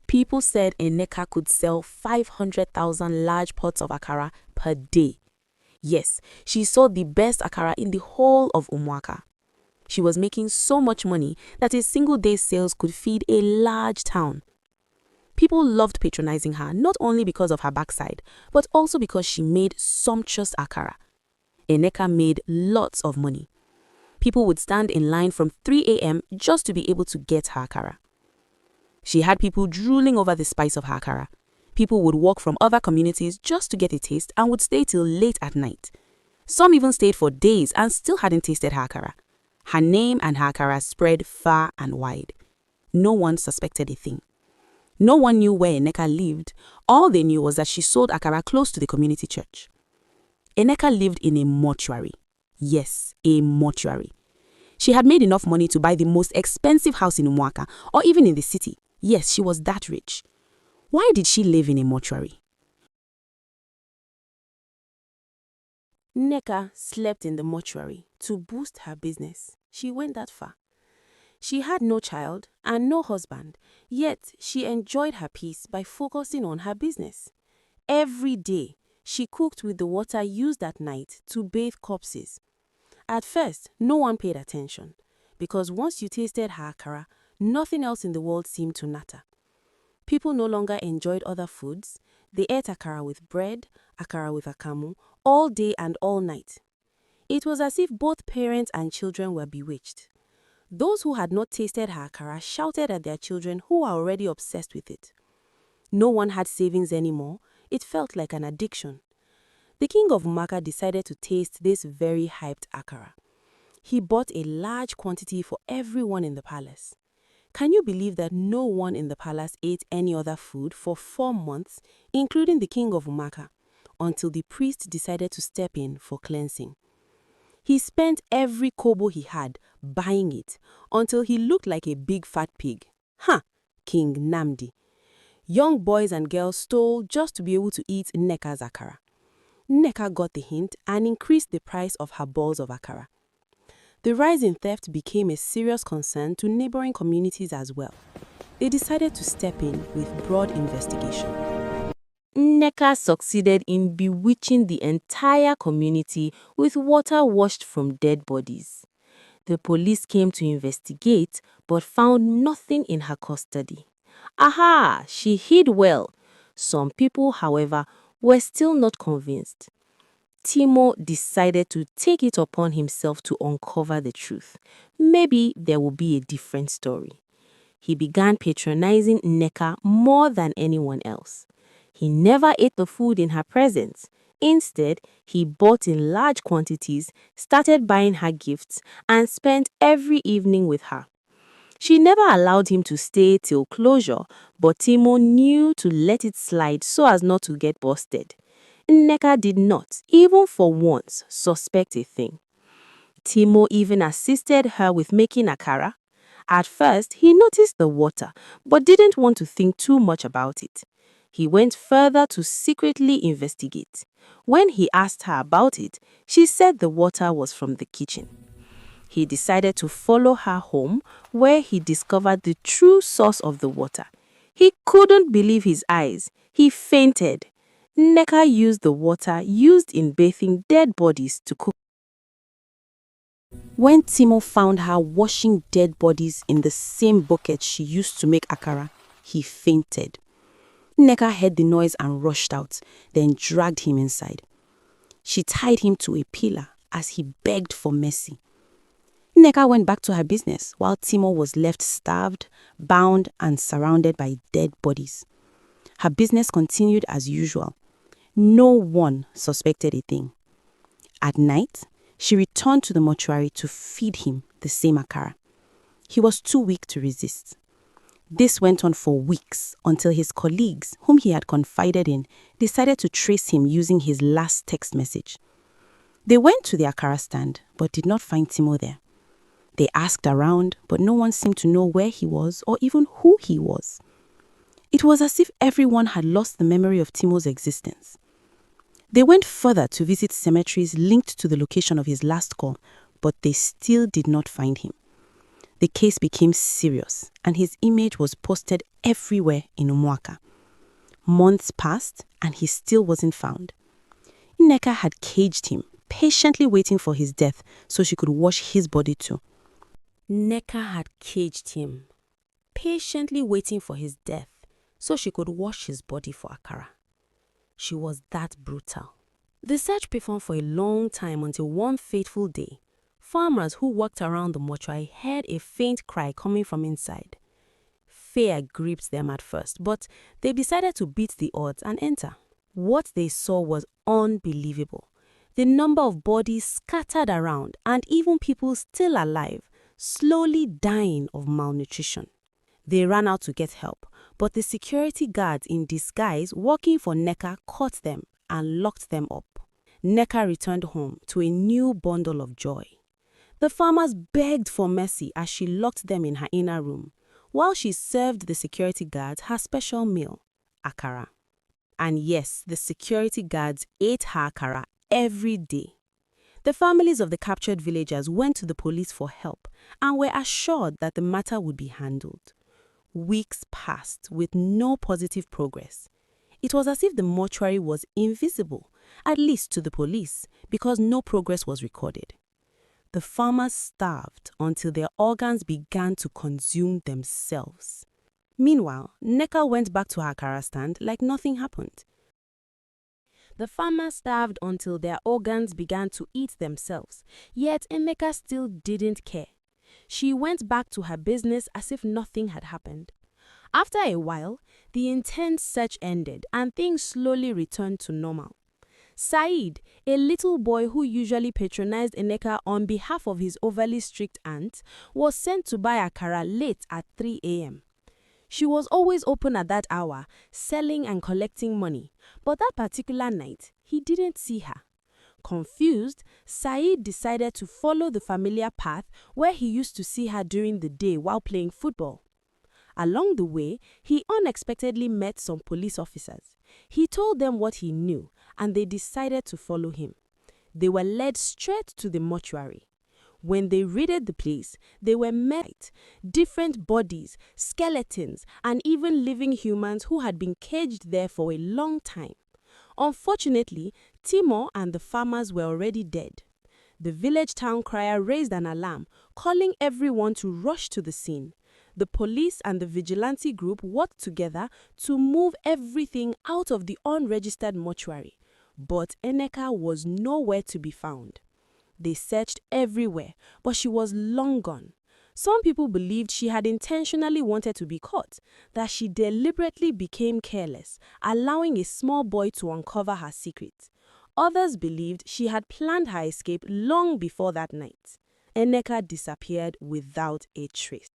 People said Eneka could sell 500,000 large pots of Akara per day. Yes, she sold the best Akara in the whole of Umuaka. She was making so much money that a single day's sales could feed a large town. People loved patronizing her not only because of her backside, but also because she made sumptuous Akara. Eneka made lots of money. People would stand in line from 3 a.m. just to be able to get her Akara. She had people drooling over the spice of her Akara. People would walk from other communities just to get a taste and would stay till late at night. Some even stayed for days and still hadn't tasted her Akara. Her name and her Akara spread far and wide. No one suspected a thing. No one knew where Eneka lived. All they knew was that she sold Akara close to the community church. Eneka lived in a mortuary. Yes, a mortuary. She had made enough money to buy the most expensive house in Umuaka or even in the city. Yes, she was that rich. Why did she live in a mortuary? Nneka slept in the mortuary to boost her business. She went that far. She had no child and no husband, yet she enjoyed her peace by focusing on her business. Every day, she cooked with the water used at night to bathe corpses. At first, no one paid attention, because once you tasted her Akara, nothing else in the world seemed to matter. People no longer enjoyed other foods. They ate Akara with bread, Akara with akamu, all day and all night. It was as if both parents and children were bewitched. Those who had not tasted her Akara shouted at their children who were already obsessed with it. No one had savings anymore. It felt like an addiction. The king of Umuaka decided to taste this very hyped Akara. He bought a large quantity for everyone in the palace. Can you believe that no one in the palace ate any other food for 4 months, including the king of Umuaka, until the priest decided to step in for cleansing? He spent every kobo he had buying it until he looked like a big fat pig. King Namdi. Young boys and girls stole just to be able to eat Nneka's Akara. Nneka got the hint and increased the price of her balls of Akara. The rise in theft became a serious concern to neighboring communities as well. They decided to step in with broad investigation. Nneka succeeded in bewitching the entire community with water washed from dead bodies. The police came to investigate but found nothing in her custody. Aha! She hid well. Some people, however, were still not convinced. Timo decided to take it upon himself to uncover the truth. Maybe there will be a different story. He began patronizing Nneka more than anyone else. He never ate the food in her presence. Instead, he bought in large quantities, started buying her gifts, and spent every evening with her. She never allowed him to stay till closure, but Timo knew to let it slide so as not to get busted. Nneka did not, even for once, suspect a thing. Timo even assisted her with making Akara. At first, he noticed the water, but didn't want to think too much about it. He went further to secretly investigate. When he asked her about it, she said the water was from the kitchen. He decided to follow her home, where he discovered the true source of the water. He couldn't believe his eyes. He fainted. Nneka used the water used in bathing dead bodies to cook. When Timo found her washing dead bodies in the same bucket she used to make Akara, he fainted. Nneka heard the noise and rushed out, then dragged him inside. She tied him to a pillar as he begged for mercy. Nneka went back to her business while Timo was left starved, bound, and surrounded by dead bodies. Her business continued as usual. No one suspected a thing. At night, she returned to the mortuary to feed him the same Akara. He was too weak to resist. This went on for weeks until his colleagues, whom he had confided in, decided to trace him using his last text message. They went to the Akara stand but did not find Timo there. They asked around, but no one seemed to know where he was or even who he was. It was as if everyone had lost the memory of Timo's existence. They went further to visit cemeteries linked to the location of his last call, but they still did not find him. The case became serious, and his image was posted everywhere in Umuaka. Months passed, and he still wasn't found. Nneka had caged him, patiently waiting for his death so she could wash his body too. Nneka had caged him, patiently waiting for his death so she could wash his body for Akara. She was that brutal. The search performed for a long time until one fateful day, farmers who walked around the mortuary heard a faint cry coming from inside. Fear gripped them at first, but they decided to beat the odds and enter. What they saw was unbelievable. The number of bodies scattered around, and even people still alive, slowly dying of malnutrition. They ran out to get help, but the security guards in disguise working for Nneka caught them and locked them up. Nneka returned home to a new bundle of joy. The farmers begged for mercy as she locked them in her inner room, while she served the security guards her special meal, Akara. And yes, the security guards ate her Akara every day. The families of the captured villagers went to the police for help and were assured that the matter would be handled. Weeks passed with no positive progress. It was as if the mortuary was invisible, at least to the police, because no progress was recorded. The farmers starved until their organs began to consume themselves. Meanwhile, Nneka went back to her Akara stand like nothing happened. The farmers starved until their organs began to eat themselves, yet Nneka still didn't care. She went back to her business as if nothing had happened. After a while, the intense search ended and things slowly returned to normal. Saeed, a little boy who usually patronized Nneka on behalf of his overly strict aunt, was sent to buy Akara late at 3 a.m. She was always open at that hour, selling and collecting money, but that particular night, he didn't see her. Confused, Saeed decided to follow the familiar path where he used to see her during the day while playing football. Along the way, he unexpectedly met some police officers. He told them what he knew, and they decided to follow him. They were led straight to the mortuary. When they raided the place, they were met different bodies, skeletons, and even living humans who had been caged there for a long time. Unfortunately, Timo and the farmers were already dead. The village town crier raised an alarm, calling everyone to rush to the scene. The police and the vigilante group worked together to move everything out of the unregistered mortuary, but Nneka was nowhere to be found. They searched everywhere, but she was long gone. Some people believed she had intentionally wanted to be caught, that she deliberately became careless, allowing a small boy to uncover her secret. Others believed she had planned her escape long before that night. Nneka disappeared without a trace.